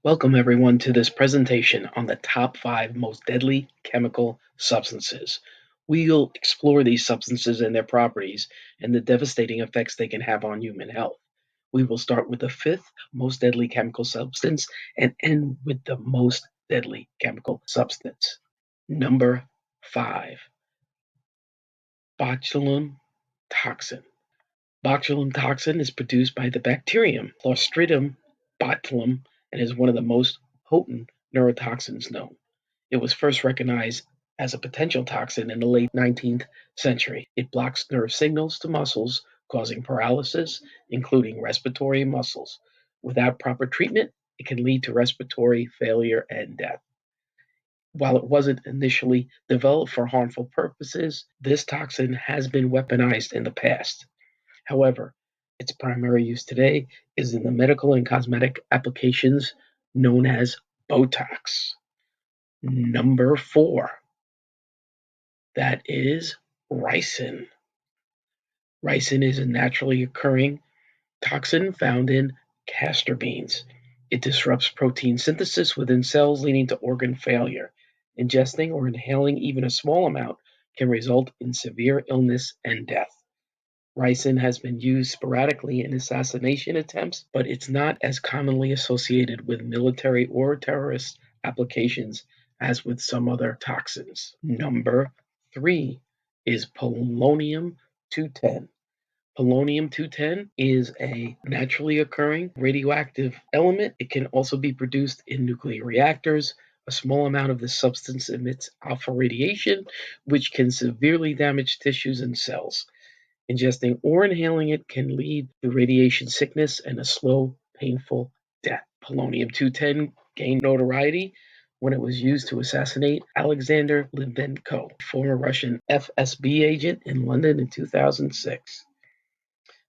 Welcome everyone to this presentation on the top 5 most deadly chemical substances. We'll explore these substances and their properties and the devastating effects they can have on human health. We will start with the fifth most deadly chemical substance and end with the most deadly chemical substance. Number 5, botulinum toxin. Botulinum toxin is produced by the bacterium Clostridium botulinum and is one of the most potent neurotoxins known. It was first recognized as a potential toxin in the late 19th century. It blocks nerve signals to muscles, causing paralysis, including respiratory muscles. Without proper treatment, it can lead to respiratory failure and death. While it wasn't initially developed for harmful purposes, this toxin has been weaponized in the past. However, its primary use today is in the medical and cosmetic applications known as Botox. Number 4, that is ricin. Ricin is a naturally occurring toxin found in castor beans. It disrupts protein synthesis within cells, leading to organ failure. Ingesting or inhaling even a small amount can result in severe illness and death. Ricin has been used sporadically in assassination attempts, but it's not as commonly associated with military or terrorist applications as with some other toxins. Number 3 is polonium 210. Polonium 210 is a naturally occurring radioactive element. It can also be produced in nuclear reactors. A small amount of this substance emits alpha radiation, which can severely damage tissues and cells. Ingesting or inhaling it can lead to radiation sickness and a slow, painful death. Polonium 210 gained notoriety when it was used to assassinate Alexander Litvinenko, former Russian FSB agent in London in 2006.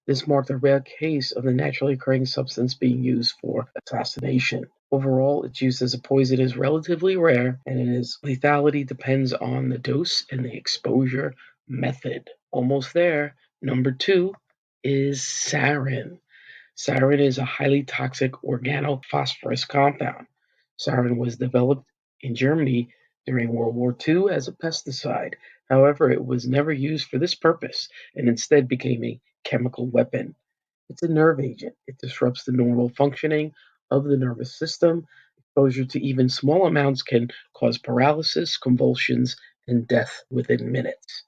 This marked a rare case of the naturally occurring substance being used for assassination. Overall, its use as a poison is relatively rare, and its lethality depends on the dose and the exposure method. Almost there. Number 2 is sarin. Sarin is a highly toxic organophosphorus compound. Sarin was developed in Germany during World War II as a pesticide. However, it was never used for this purpose and instead became a chemical weapon. It's a nerve agent. It disrupts the normal functioning of the nervous system. Exposure to even small amounts can cause paralysis, convulsions, and death within minutes.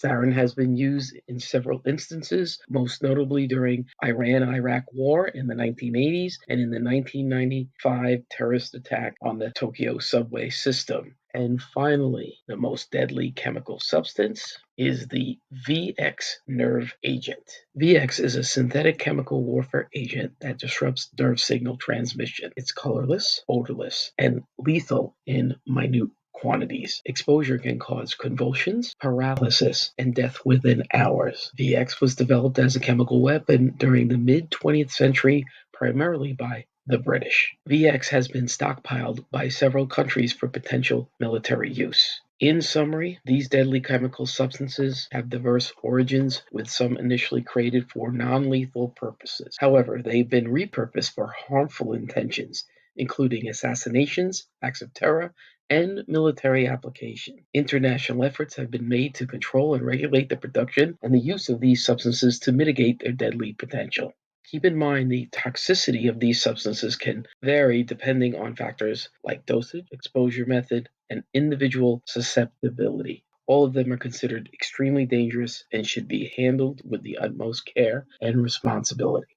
Sarin has been used in several instances, most notably during Iran-Iraq War in the 1980s and in the 1995 terrorist attack on the Tokyo subway system. And finally, the most deadly chemical substance is the VX nerve agent. VX is a synthetic chemical warfare agent that disrupts nerve signal transmission. It's colorless, odorless, and lethal in minute quantities. Exposure can cause convulsions, paralysis, and death within hours. VX was developed as a chemical weapon during the mid 20th century, primarily by the British. VX has been stockpiled by several countries for potential military use. In summary, these deadly chemical substances have diverse origins, with some initially created for non lethal purposes. However, they've been repurposed for harmful intentions, including assassinations, acts of terror, and military application. International efforts have been made to control and regulate the production and the use of these substances to mitigate their deadly potential. Keep in mind the toxicity of these substances can vary depending on factors like dosage, exposure method, and individual susceptibility. All of them are considered extremely dangerous and should be handled with the utmost care and responsibility.